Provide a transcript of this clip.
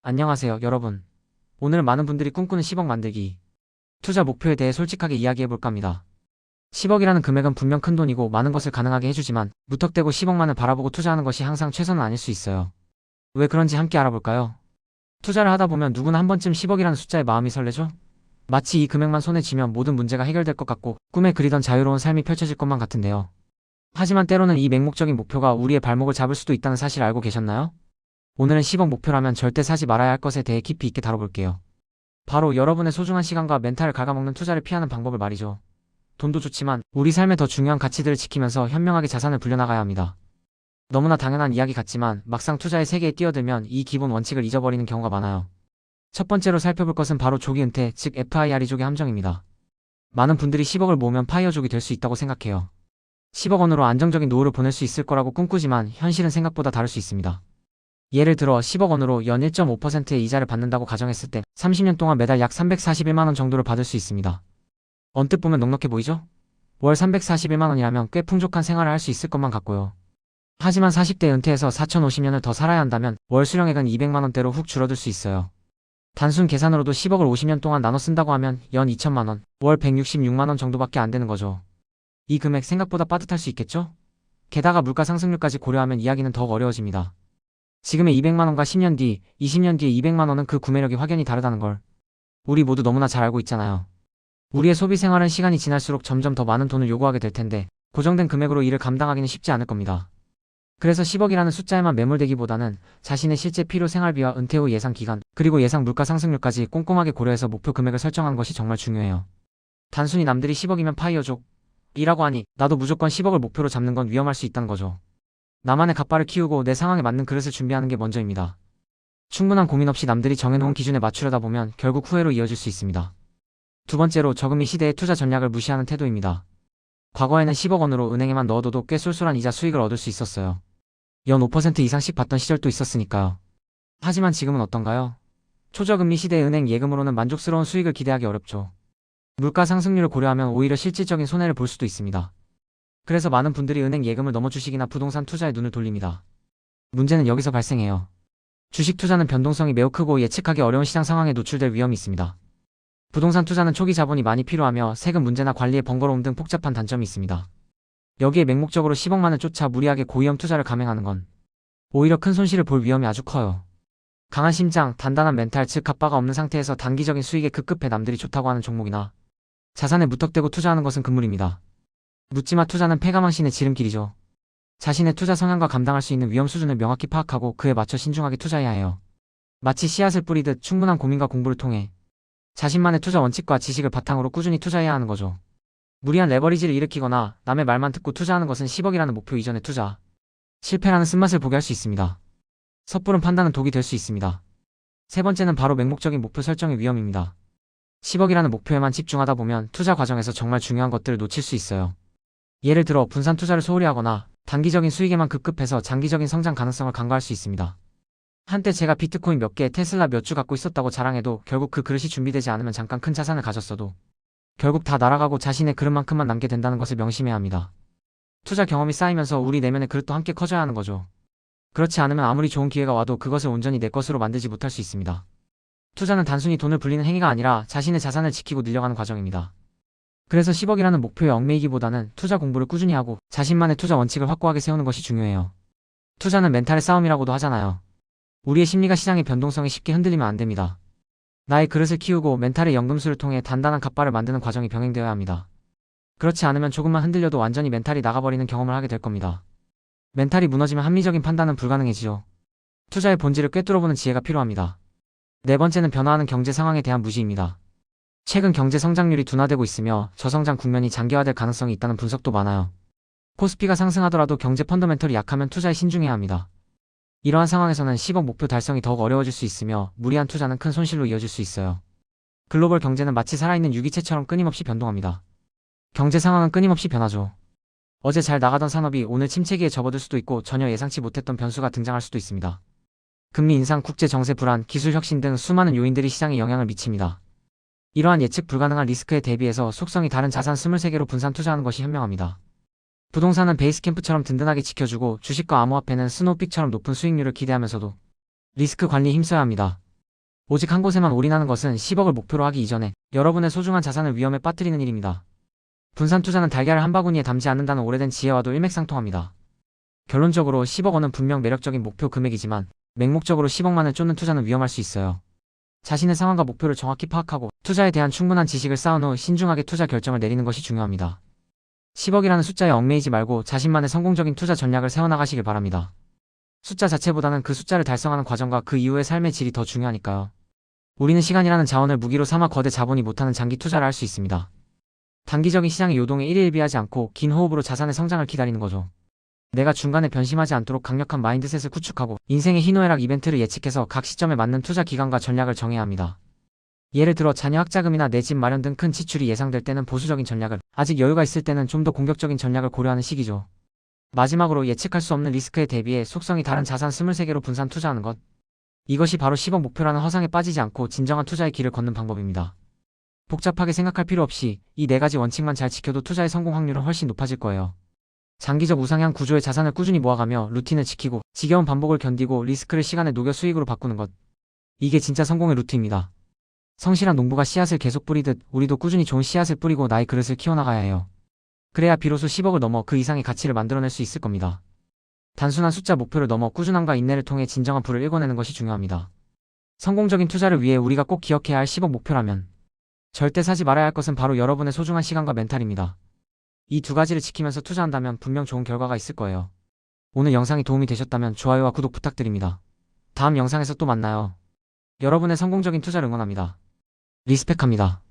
안녕하세요, 여러분. 오늘은 많은 분들이 꿈꾸는 10억 만들기 투자 목표에 대해 솔직하게 이야기해볼까 합니다. 10억이라는 금액은 분명 큰 돈이고 많은 것을 가능하게 해주지만 무턱대고 10억만을 바라보고 투자하는 것이 항상 최선은 아닐 수 있어요. 왜 그런지 함께 알아볼까요? 투자를 하다 보면 누구나 한 번쯤 10억이라는 숫자에 마음이 설레죠? 마치 이 금액만 손에 쥐면 모든 문제가 해결될 것 같고 꿈에 그리던 자유로운 삶이 펼쳐질 것만 같은데요. 하지만 때로는 이 맹목적인 목표가 우리의 발목을 잡을 수도 있다는 사실 알고 계셨나요? 오늘은 10억 목표라면 절대 사지 말아야 할 것에 대해 깊이 있게 다뤄볼게요. 바로 여러분의 소중한 시간과 멘탈을 갉아먹는 투자를 피하는 방법을 말이죠. 돈도 좋지만 우리 삶의 더 중요한 가치들을 지키면서 현명하게 자산을 불려나가야 합니다. 너무나 당연한 이야기 같지만 막상 투자의 세계에 뛰어들면 이 기본 원칙을 잊어버리는 경우가 많아요. 첫 번째로 살펴볼 것은 바로 조기 은퇴, 즉 FIRE족의 함정입니다. 많은 분들이 10억을 모으면 파이어족이 될 수 있다고 생각해요. 10억 원으로 안정적인 노후를 보낼 수 있을 거라고 꿈꾸지만 현실은 생각보다 다를 수 있습니다. 예를 들어 10억 원으로 연 1.5%의 이자를 받는다고 가정했을 때 30년 동안 매달 약 341만 원 정도를 받을 수 있습니다. 언뜻 보면 넉넉해 보이죠? 월 341만 원이라면 꽤 풍족한 생활을 할 수 있을 것만 같고요. 하지만 40대 은퇴해서 4050년을 더 살아야 한다면 월 수령액은 200만 원대로 훅 줄어들 수 있어요. 단순 계산으로도 10억을 50년 동안 나눠 쓴다고 하면 연 2천만 원, 월 166만 원 정도밖에 안 되는 거죠. 이 금액 생각보다 빠듯할 수 있겠죠? 게다가 물가 상승률까지 고려하면 이야기는 더욱 어려워집니다. 지금의 200만원과 10년 뒤, 20년 뒤에 200만원은 그 구매력이 확연히 다르다는 걸 우리 모두 너무나 잘 알고 있잖아요. 우리의 소비 생활은 시간이 지날수록 점점 더 많은 돈을 요구하게 될 텐데 고정된 금액으로 이를 감당하기는 쉽지 않을 겁니다. 그래서 10억이라는 숫자에만 매몰되기보다는 자신의 실제 필요 생활비와 은퇴 후 예상 기간, 그리고 예상 물가 상승률까지 꼼꼼하게 고려해서 목표 금액을 설정하는 것이 정말 중요해요. 단순히 남들이 10억이면 파이어족 이라고 하니 나도 무조건 10억을 목표로 잡는 건 위험할 수 있다는 거죠. 나만의 갓바를 키우고 내 상황에 맞는 그릇을 준비하는 게 먼저입니다. 충분한 고민 없이 남들이 정해놓은 기준에 맞추려다 보면 결국 후회로 이어질 수 있습니다. 두 번째로 저금리 시대의 투자 전략을 무시하는 태도입니다. 과거에는 10억 원으로 은행에만 넣어둬도 꽤 쏠쏠한 이자 수익을 얻을 수 있었어요. 연 5% 이상씩 받던 시절도 있었으니까요. 하지만 지금은 어떤가요? 초저금리 시대의 은행 예금으로는 만족스러운 수익을 기대하기 어렵죠. 물가 상승률을 고려하면 오히려 실질적인 손해를 볼 수도 있습니다. 그래서 많은 분들이 은행 예금을 넘어 주식이나 부동산 투자에 눈을 돌립니다. 문제는 여기서 발생해요. 주식 투자는 변동성이 매우 크고 예측하기 어려운 시장 상황에 노출될 위험이 있습니다. 부동산 투자는 초기 자본이 많이 필요하며 세금 문제나 관리의 번거로움 등 복잡한 단점이 있습니다. 여기에 맹목적으로 10억만을 쫓아 무리하게 고위험 투자를 감행하는 건 오히려 큰 손실을 볼 위험이 아주 커요. 강한 심장, 단단한 멘탈, 즉 갑바가 없는 상태에서 단기적인 수익에 급급해 남들이 좋다고 하는 종목이나 자산에 무턱대고 투자하는 것은 금물입니다. 묻지마 투자는 패가망신의 지름길이죠. 자신의 투자 성향과 감당할 수 있는 위험 수준을 명확히 파악하고 그에 맞춰 신중하게 투자해야 해요. 마치 씨앗을 뿌리듯 충분한 고민과 공부를 통해 자신만의 투자 원칙과 지식을 바탕으로 꾸준히 투자해야 하는 거죠. 무리한 레버리지를 일으키거나 남의 말만 듣고 투자하는 것은 10억이라는 목표 이전의 투자, 실패라는 쓴맛을 보게 할 수 있습니다. 섣부른 판단은 독이 될 수 있습니다. 세 번째는 바로 맹목적인 목표 설정의 위험입니다. 10억이라는 목표에만 집중하다 보면 투자 과정에서 정말 중요한 것들을 놓칠 수 있어요. 예를 들어 분산 투자를 소홀히 하거나 단기적인 수익에만 급급해서 장기적인 성장 가능성을 간과할 수 있습니다. 한때 제가 비트코인 몇 개, 테슬라 몇 주 갖고 있었다고 자랑해도 결국 그 그릇이 준비되지 않으면 잠깐 큰 자산을 가졌어도 결국 다 날아가고 자신의 그릇만큼만 남게 된다는 것을 명심해야 합니다. 투자 경험이 쌓이면서 우리 내면의 그릇도 함께 커져야 하는 거죠. 그렇지 않으면 아무리 좋은 기회가 와도 그것을 온전히 내 것으로 만들지 못할 수 있습니다. 투자는 단순히 돈을 불리는 행위가 아니라 자신의 자산을 지키고 늘려가는 과정입니다. 그래서 10억이라는 목표에 얽매이기보다는 투자 공부를 꾸준히 하고 자신만의 투자 원칙을 확고하게 세우는 것이 중요해요. 투자는 멘탈의 싸움이라고도 하잖아요. 우리의 심리가 시장의 변동성에 쉽게 흔들리면 안 됩니다. 나의 그릇을 키우고 멘탈의 연금술을 통해 단단한 갓바를 만드는 과정이 병행되어야 합니다. 그렇지 않으면 조금만 흔들려도 완전히 멘탈이 나가버리는 경험을 하게 될 겁니다. 멘탈이 무너지면 합리적인 판단은 불가능해지죠. 투자의 본질을 꿰뚫어보는 지혜가 필요합니다. 네 번째는 변화하는 경제 상황에 대한 무시입니다. 최근 경제 성장률이 둔화되고 있으며 저성장 국면이 장기화될 가능성이 있다는 분석도 많아요. 코스피가 상승하더라도 경제 펀더멘털이 약하면 투자에 신중해야 합니다. 이러한 상황에서는 10억 목표 달성이 더욱 어려워질 수 있으며 무리한 투자는 큰 손실로 이어질 수 있어요. 글로벌 경제는 마치 살아있는 유기체처럼 끊임없이 변동합니다. 경제 상황은 끊임없이 변하죠. 어제 잘 나가던 산업이 오늘 침체기에 접어들 수도 있고 전혀 예상치 못했던 변수가 등장할 수도 있습니다. 금리 인상, 국제 정세 불안, 기술 혁신 등 수많은 요인들이 시장에 영향을 미칩니다. 이러한 예측 불가능한 리스크에 대비해서 속성이 다른 자산 23개로 분산 투자하는 것이 현명합니다. 부동산은 베이스캠프처럼 든든하게 지켜주고 주식과 암호화폐는 스노우픽처럼 높은 수익률을 기대하면서도 리스크 관리에 힘써야 합니다. 오직 한 곳에만 올인하는 것은 10억을 목표로 하기 이전에 여러분의 소중한 자산을 위험에 빠뜨리는 일입니다. 분산 투자는 달걀을 한 바구니에 담지 않는다는 오래된 지혜와도 일맥상통합니다. 결론적으로 10억 원은 분명 매력적인 목표 금액이지만 맹목적으로 10억만을 쫓는 투자는 위험할 수 있어요. 자신의 상황과 목표를 정확히 파악하고 투자에 대한 충분한 지식을 쌓은 후 신중하게 투자 결정을 내리는 것이 중요합니다. 10억이라는 숫자에 얽매이지 말고 자신만의 성공적인 투자 전략을 세워나가시길 바랍니다. 숫자 자체보다는 그 숫자를 달성하는 과정과 그 이후의 삶의 질이 더 중요하니까요. 우리는 시간이라는 자원을 무기로 삼아 거대 자본이 못하는 장기 투자를 할 수 있습니다. 단기적인 시장의 요동에 일희일비하지 않고 긴 호흡으로 자산의 성장을 기다리는 거죠. 내가 중간에 변심하지 않도록 강력한 마인드셋을 구축하고 인생의 희노애락 이벤트를 예측해서 각 시점에 맞는 투자 기간과 전략을 정해야 합니다. 예를 들어 자녀 학자금이나 내 집 마련 등 큰 지출이 예상될 때는 보수적인 전략을, 아직 여유가 있을 때는 좀 더 공격적인 전략을 고려하는 시기죠. 마지막으로 예측할 수 없는 리스크에 대비해 속성이 다른 자산 23개로 분산 투자하는 것. 이것이 바로 10억 목표라는 허상에 빠지지 않고 진정한 투자의 길을 걷는 방법입니다. 복잡하게 생각할 필요 없이 이 4가지 원칙만 잘 지켜도 투자의 성공 확률은 훨씬 높아질 거예요. 장기적 우상향 구조의 자산을 꾸준히 모아가며 루틴을 지키고 지겨운 반복을 견디고 리스크를 시간에 녹여 수익으로 바꾸는 것. 이게 진짜 성공의 루트입니다. 성실한 농부가 씨앗을 계속 뿌리듯 우리도 꾸준히 좋은 씨앗을 뿌리고 나의 그릇을 키워나가야 해요. 그래야 비로소 10억을 넘어 그 이상의 가치를 만들어낼 수 있을 겁니다. 단순한 숫자 목표를 넘어 꾸준함과 인내를 통해 진정한 부를 읽어내는 것이 중요합니다. 성공적인 투자를 위해 우리가 꼭 기억해야 할 10억 목표라면 절대 사지 말아야 할 것은 바로 여러분의 소중한 시간과 멘탈입니다. 이 2가지를 지키면서 투자한다면 분명 좋은 결과가 있을 거예요. 오늘 영상이 도움이 되셨다면 좋아요와 구독 부탁드립니다. 다음 영상에서 또 만나요. 여러분의 성공적인 투자를 응원합니다. 리스펙합니다.